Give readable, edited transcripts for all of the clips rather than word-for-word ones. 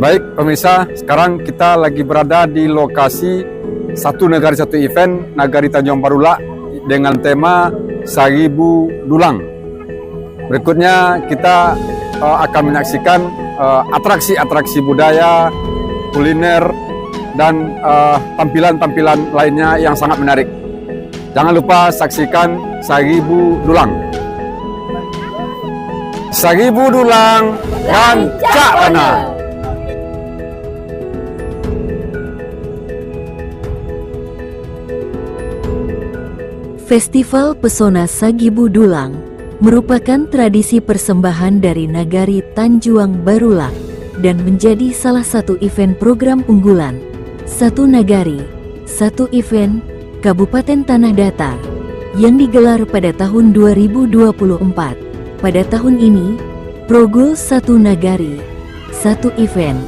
Baik pemirsa, sekarang kita lagi berada di lokasi satu negari satu event Nagari Tanjung Barulah dengan tema Seribu Dulang. Berikutnya kita akan menyaksikan atraksi-atraksi budaya, kuliner, dan tampilan-tampilan lainnya yang sangat menarik. Jangan lupa saksikan Seribu Dulang. Seribu Dulang Rancak Lana. Festival Pesona Sagibu Dulang merupakan tradisi persembahan dari Nagari Tanjung Barulah dan menjadi salah satu event program unggulan Satu Nagari, Satu Event Kabupaten Tanah Datar yang digelar pada tahun 2024. Pada tahun ini, Progul Satu Nagari, Satu Event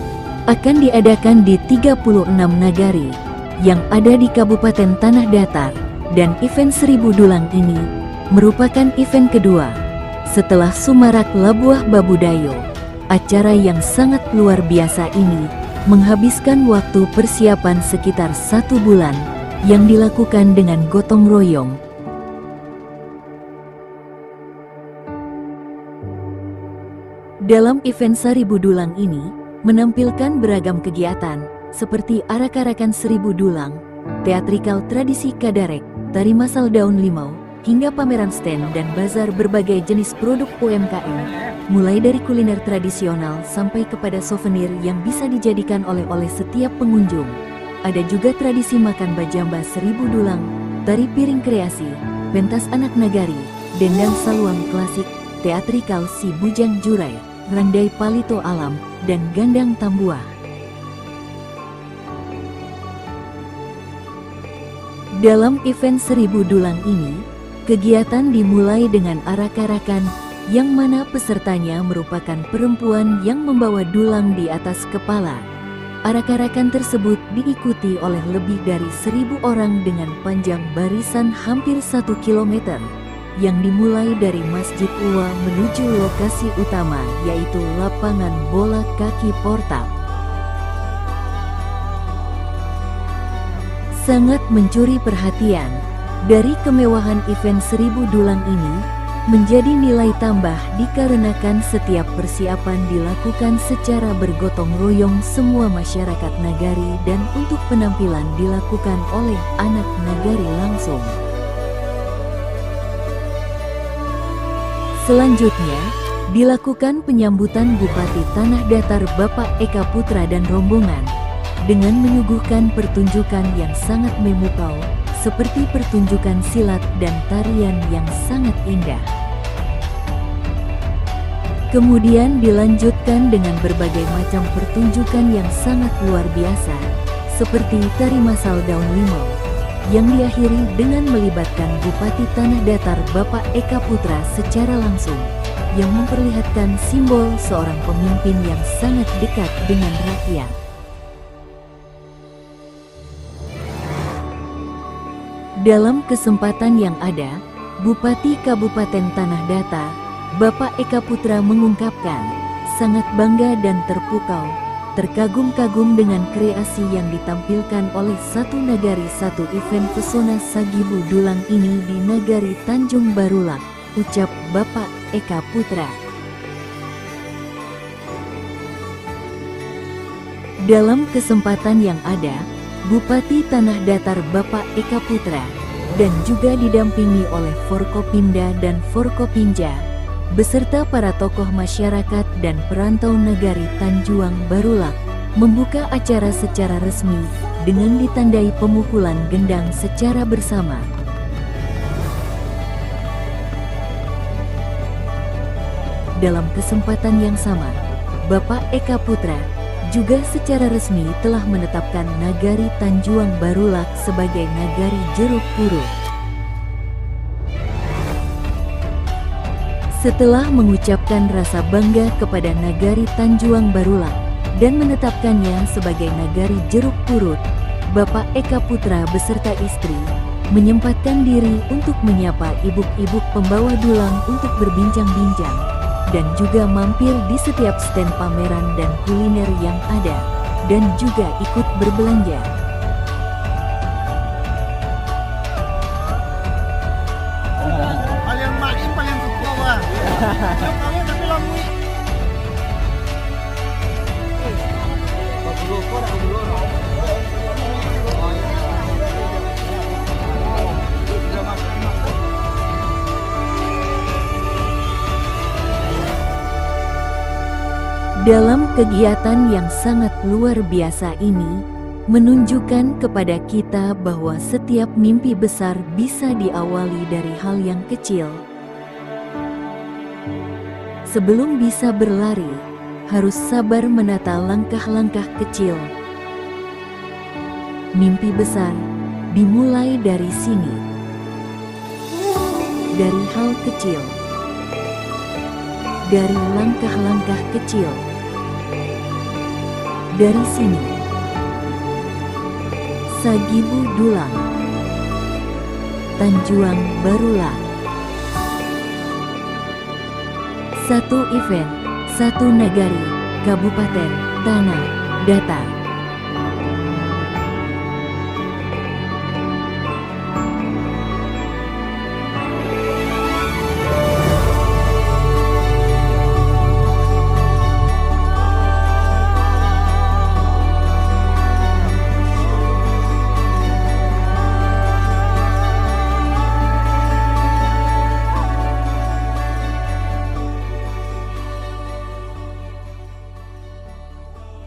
akan diadakan di 36 nagari yang ada di Kabupaten Tanah Datar. Dan event Seribu Dulang ini merupakan event kedua setelah Sumarak Labuah Babudayo. Acara yang sangat luar biasa ini menghabiskan waktu persiapan sekitar 1 bulan yang dilakukan dengan gotong royong. Dalam event Seribu Dulang ini menampilkan beragam kegiatan seperti arak-arakan Seribu Dulang, teatrikal tradisi Kadarek, tari masal daun limau, hingga pameran stand dan bazar berbagai jenis produk UMKM, mulai dari kuliner tradisional sampai kepada souvenir yang bisa dijadikan oleh-oleh setiap pengunjung. Ada juga tradisi makan bajamba Seribu Dulang, tari piring kreasi, pentas anak nagari, dendang saluang klasik, teatrikal si bujang jurai, randai palito alam, dan gandang tambuah. Dalam event Seribu Dulang ini, kegiatan dimulai dengan arak-arakan yang mana pesertanya merupakan perempuan yang membawa dulang di atas kepala. Arak-arakan tersebut diikuti oleh lebih dari 1.000 orang dengan panjang barisan hampir 1 km yang dimulai dari Masjid Uwa menuju lokasi utama yaitu lapangan bola kaki Portab. Sangat mencuri perhatian, dari kemewahan event Seribu Dulang ini menjadi nilai tambah dikarenakan setiap persiapan dilakukan secara bergotong royong semua masyarakat nagari dan untuk penampilan dilakukan oleh anak nagari langsung. Selanjutnya, dilakukan penyambutan Bupati Tanah Datar Bapak Eka Putra dan rombongan dengan menyuguhkan pertunjukan yang sangat memukau, seperti pertunjukan silat dan tarian yang sangat indah. Kemudian dilanjutkan dengan berbagai macam pertunjukan yang sangat luar biasa, seperti tari masal daun limau, yang diakhiri dengan melibatkan Bupati Tanah Datar Bapak Eka Putra secara langsung, yang memperlihatkan simbol seorang pemimpin yang sangat dekat dengan rakyat. Dalam kesempatan yang ada, Bupati Kabupaten Tanah Datar, Bapak Eka Putra mengungkapkan, sangat bangga dan terpukau, terkagum-kagum dengan kreasi yang ditampilkan oleh Satu Nagari Satu Event Pesona Sagibu Dulang ini di Nagari Tanjung Barulah, ucap Bapak Eka Putra. Dalam kesempatan yang ada, Bupati Tanah Datar Bapak Eka Putra dan juga didampingi oleh Forkopimda dan Forkopinja beserta para tokoh masyarakat dan perantau Nagari Tanjung Barulah membuka acara secara resmi dengan ditandai pemukulan gendang secara bersama. Dalam kesempatan yang sama, Bapak Eka Putra juga secara resmi telah menetapkan Nagari Tanjung Barulah sebagai Nagari Jeruk Purut. Setelah mengucapkan rasa bangga kepada Nagari Tanjung Barulah dan menetapkannya sebagai Nagari Jeruk Purut, Bapak Eka Putra beserta istri menyempatkan diri untuk menyapa ibu-ibu pembawa dulang untuk berbincang-bincang dan juga mampir di setiap stand pameran dan kuliner yang ada, dan juga ikut berbelanja. Paling main paling suka wah. Kamu tapi lami. Dalam kegiatan yang sangat luar biasa ini, menunjukkan kepada kita bahwa setiap mimpi besar bisa diawali dari hal yang kecil. Sebelum bisa berlari, harus sabar menata langkah-langkah kecil. Mimpi besar dimulai dari sini, dari hal kecil, dari langkah-langkah kecil. Dari sini, Sagibu Dulang, Tanjuang Barulang. Satu event, satu nagari, Kabupaten Tanah Datar.